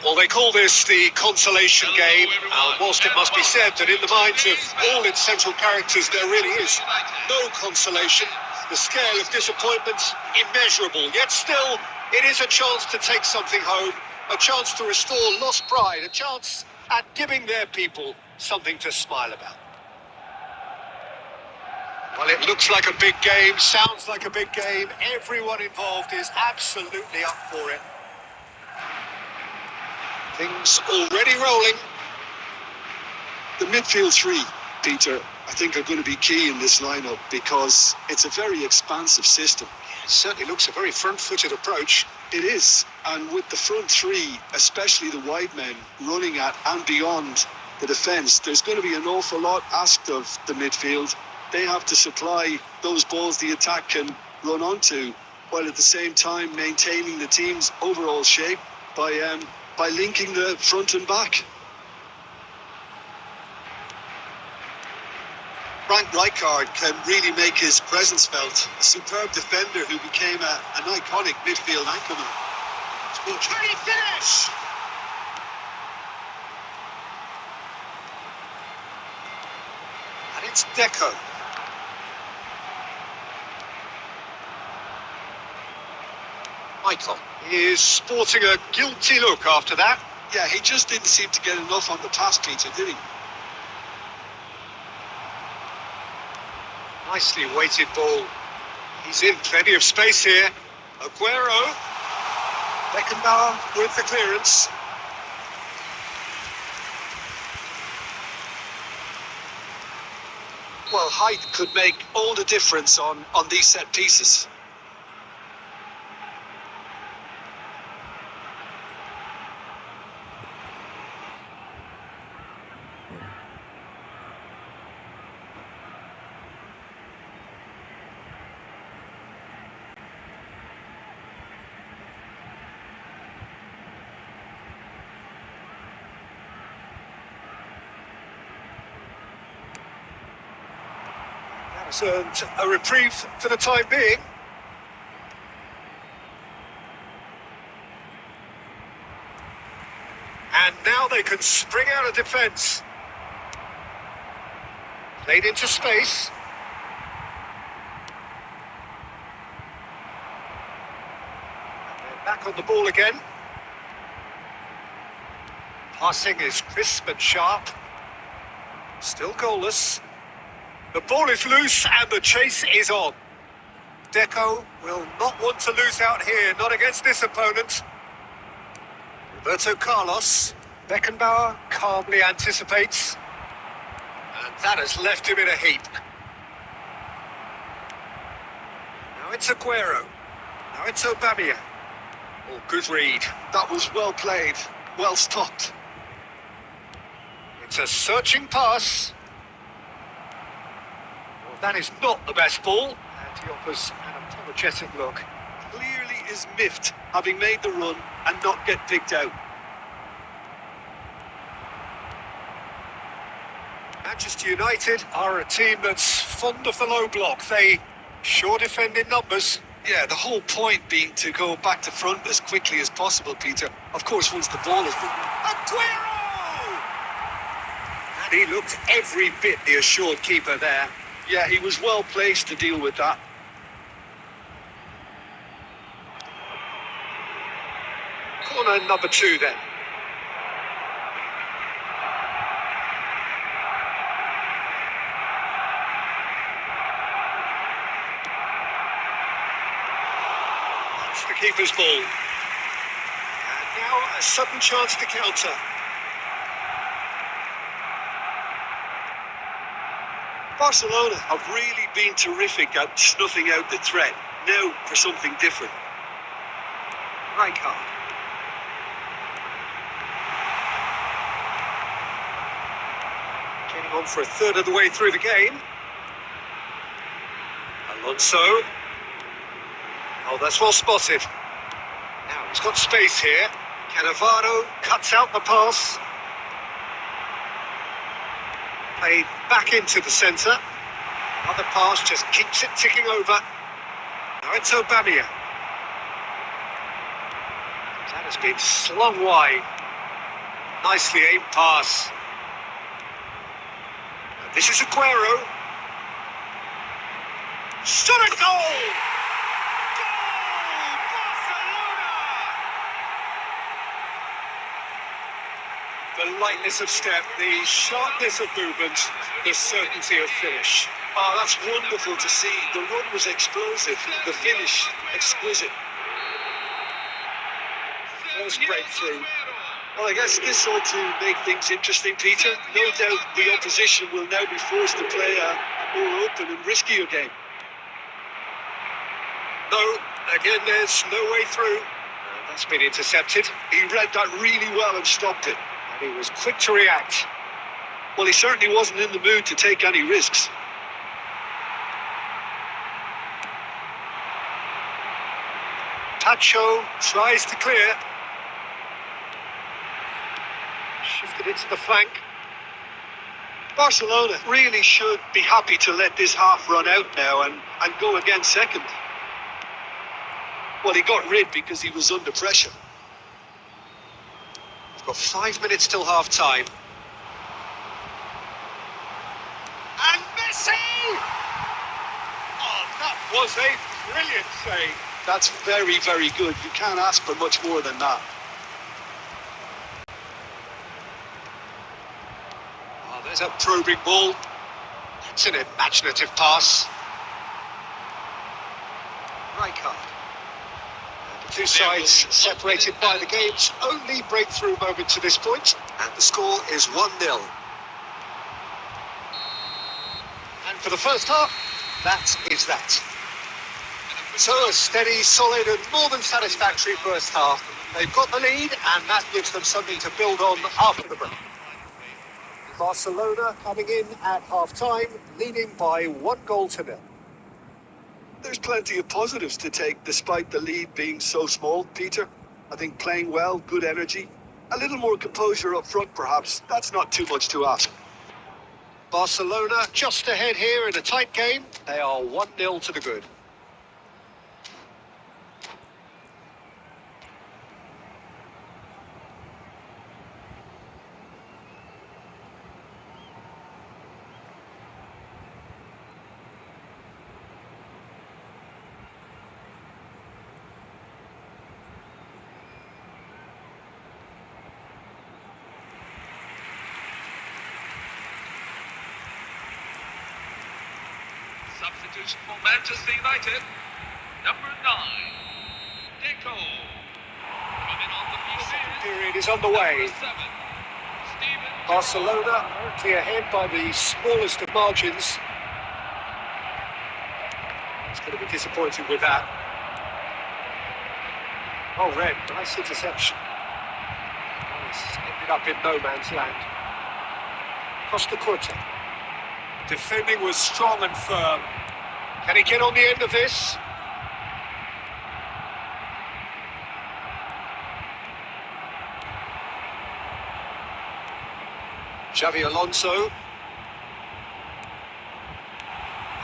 Well, they call this the consolation game, whilst it must be said that in the minds of all its central characters there really is no consolation. The scale of disappointment immeasurable, yet still it is a chance to take something home, a chance to restore lost pride, a chance at giving their people something to smile about. Well, it looks like a big game, sounds like a big game. Everyone involved is absolutely up for it. Things already rolling. The midfield three, Peter, I think are going to be key in this lineup because it's a very expansive system. It certainly looks a very front-footed approach. It is, and with the front three, especially the wide men, running at and beyond the defence, there's going to be an awful lot asked of the midfield. They have to supply those balls the attack can run onto, while at the same time maintaining the team's overall shape by linking the front and back. Frank Rijkaard can really make his presence felt. A superb defender who became an iconic midfield anchorman. Can he finish? And it's Deco. Michael is sporting a guilty look after that. Yeah, he just didn't seem to get enough on the pass, Peter, did he? Nicely weighted ball. He's in plenty of space here. Aguero. Beckenbauer with the clearance. Well, height could make all the difference on these set pieces. And a reprieve for the time being. And now they can spring out of defence. Played into space. And they're back on the ball again. Passing is crisp and sharp. Still goalless. The ball is loose and the chase is on. Deco will not want to lose out here, not against this opponent. Roberto Carlos. Beckenbauer calmly anticipates. And that has left him in a heap. Now it's Aguero. Now it's Aubameyang. Oh, good read. That was well played, well stopped. It's a searching pass. That is not the best ball, and he offers an apologetic look. Clearly is miffed, having made the run and not get picked out. Manchester United are a team that's fond of the low block. They sure defend in numbers. Yeah, the whole point being to go back to front as quickly as possible, Peter. Of course, once the ball is Aguero! And he looked every bit the assured keeper there. Yeah, he was well placed to deal with that. Corner number 2 then. That's the keeper's ball. And now a sudden chance to counter. Barcelona have really been terrific at snuffing out the threat. Now for something different. Rijkaard. Getting on for a third of the way through the game. Alonso. Oh, that's well spotted. Now he's got space here. Cannavaro cuts out the pass. Played back into the centre. Another pass just keeps it ticking over. Now it's Aubameyang. That has been slung wide. Nicely aimed pass. And this is Aguero. Shot a goal! Goal! Barcelona! The lightness of step, the sharpness of movement, the certainty of finish. Oh, that's wonderful to see. The run was explosive, the finish exquisite. First breakthrough. Well, I guess this ought to make things interesting, Peter. No doubt the opposition will now be forced to play a more open and riskier game. No, again, there's no way through. That's been intercepted. He read that really well and stopped it. And he was quick to react. Well, he certainly wasn't in the mood to take any risks. Pacho tries to clear. Shifted it to the flank. Barcelona really should be happy to let this half run out now and go again second. Well, he got rid because he was under pressure. We've got 5 minutes till half time. And Messi! Oh, that was a brilliant save. That's very, very good. You can't ask for much more than that. Oh, there's a probing ball. It's an imaginative pass. Right card. The two sides separated by the game's only breakthrough moment to this point, and the score is 1-0. And for the first half, that is that. So a steady, solid and more than satisfactory first half. They've got the lead and that gives them something to build on after the break. Barcelona coming in at half-time, leading by 1-0. There's plenty of positives to take despite the lead being so small, Peter. I think playing well, good energy, a little more composure up front perhaps. That's not too much to ask. Barcelona just ahead here in a tight game. They are 1-0 to the good. Substitution for Manchester United, number 9, Deco. Coming on the field Second period is underway. 7, Steven Barcelona currently ahead by the smallest of margins. It's going to be disappointing with that. Oh, red, nice interception. It's ended up in no man's land. Costa Curta. Defending was strong and firm. Can he get on the end of this? Xavi Alonso.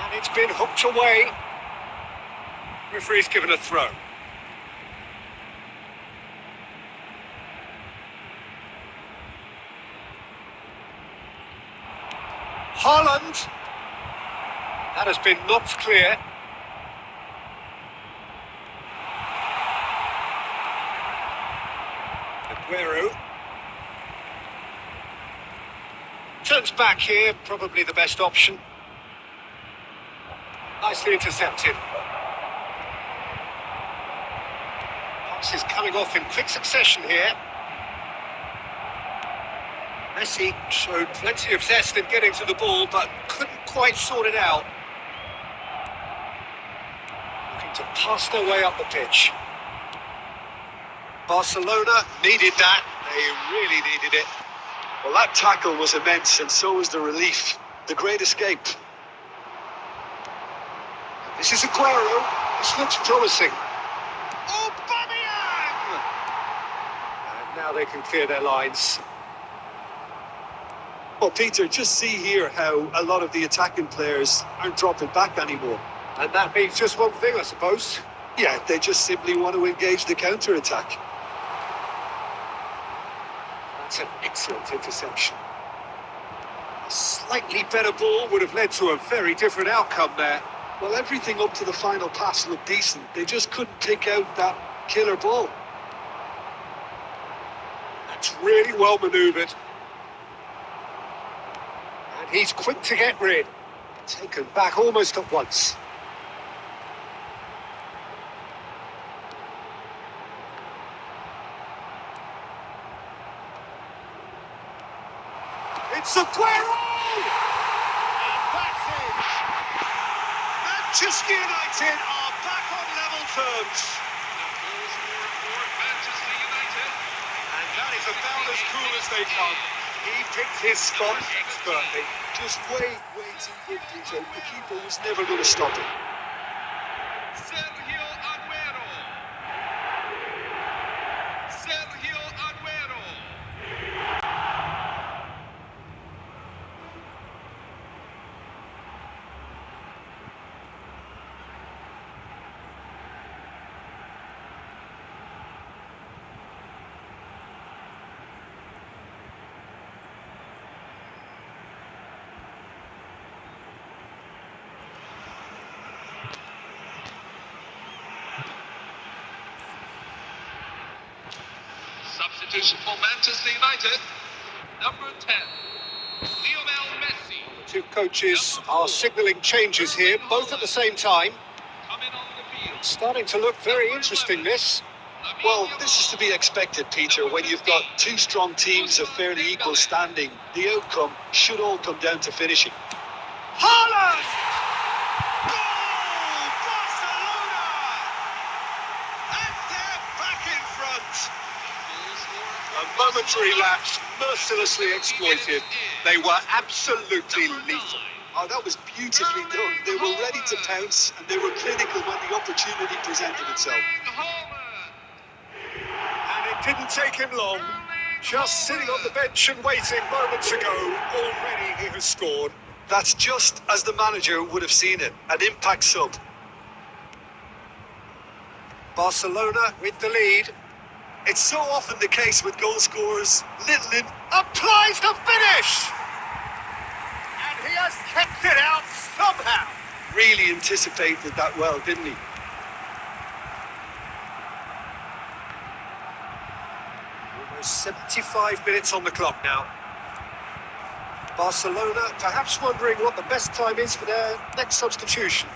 And it's been hooked away. Referee's given a throw. Haaland. That has been knocked clear. Aguero. Turns back here, probably the best option. Nicely intercepted. Passes coming off in quick succession here. Messi showed plenty of zest in getting to the ball, but couldn't quite sort it out. Looking to pass their way up the pitch. Barcelona needed that. They really needed it. Well, that tackle was immense, and so was the relief. The great escape. This is Aguero. This looks promising. Aubameyang! And now they can clear their lines. Well, Peter, just see here how a lot of the attacking players aren't dropping back anymore. And that means just one thing, I suppose. Yeah, they just simply want to engage the counter-attack. That's an excellent interception. A slightly better ball would have led to a very different outcome there. Well, everything up to the final pass looked decent. They just couldn't take out that killer ball. That's really well manoeuvred. And he's quick to get rid. Taken back almost at once. It's Aguero! And that's it! Manchester United are back on level terms. The goal scorer for Manchester United. And that is about as cool as they come. He picked his spot expertly. Just way too good, Peter. The keeper was never going to stop him. Sergio Aguero. Sergio Aguero. Substitution for Manchester United. Number 10, Lionel Messi. The two coaches are signalling changes here, both at the same time. Coming on the field. Starting to look very interesting, this. Well, this is to be expected, Peter. When you've got two strong teams of fairly equal standing, the outcome should all come down to finishing. Haaland! Goal! Barcelona! And they're back in front. A momentary lapse, mercilessly exploited. They were absolutely lethal. Oh, that was beautifully done. They were ready to pounce, and they were clinical when the opportunity presented itself. And it didn't take him long. Just sitting on the bench and waiting moments ago, already he has scored. That's just as the manager would have seen it, an impact sub. Barcelona with the lead. It's so often the case with goal scorers. Little Applies the finish! And he has kept it out somehow. really anticipated that well, didn't he? Almost 75 minutes on the clock now. Barcelona perhaps wondering what the best time is for their next substitution.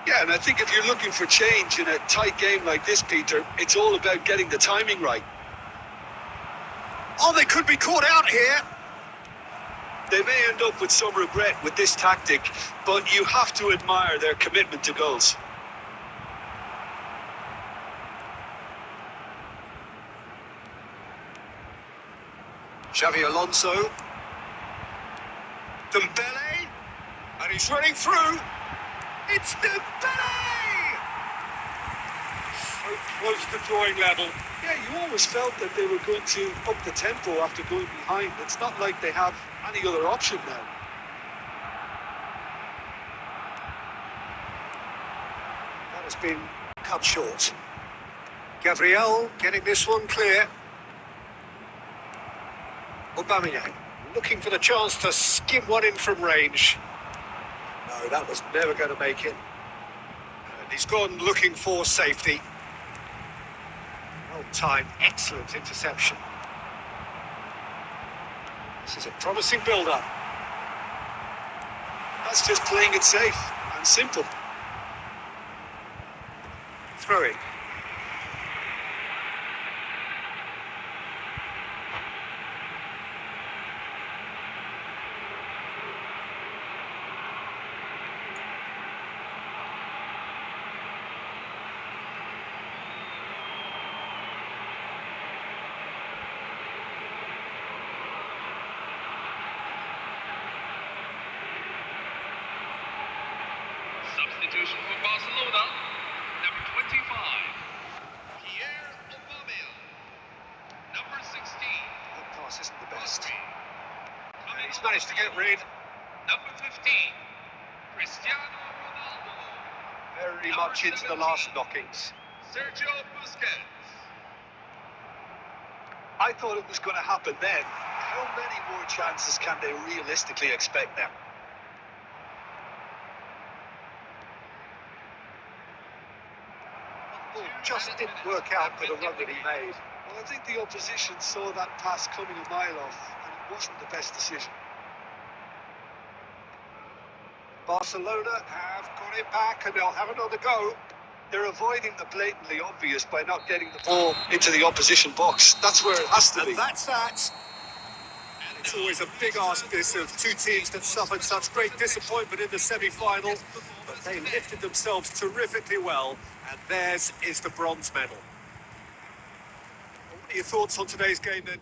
Yeah, and I think if you're looking for change in a tight game like this, Peter, it's all about getting the timing right. Oh, they could be caught out here. They may end up with some regret with this tactic, but you have to admire their commitment to goals. Xavi Alonso. Dembele. And he's running through. It's Dembele! So close to drawing level. Yeah, you always felt that they were going to up the tempo after going behind. It's not like they have any other option now. That has been cut short. Gabriel getting this one clear. Aubameyang looking for the chance to skim one in from range. No, that was never going to make it. And he's gone looking for safety. Well timed, excellent interception. This is a promising build-up. That's just playing it safe and simple. Throwing. Substitution for Barcelona, number 25, Pierre Aubameyang. Number 16, That pass isn't the best. Rodri. And he's managed to get rid. Number 15, Cristiano Ronaldo. Very much into the last knockings. Sergio Busquets. I thought it was going to happen then. How many more chances can they realistically expect now? Just didn't work out for the run that he made. Well, I think the opposition saw that pass coming a mile off, and it wasn't the best decision. Barcelona have got it back and they'll have another go. They're avoiding the blatantly obvious by not getting the ball into the opposition box. That's where it has to be. And that's that. It's always a big ask, this, of two teams that suffered such great disappointment in the semi-final, but they lifted themselves terrifically well, and theirs is the bronze medal. What are your thoughts on today's game then?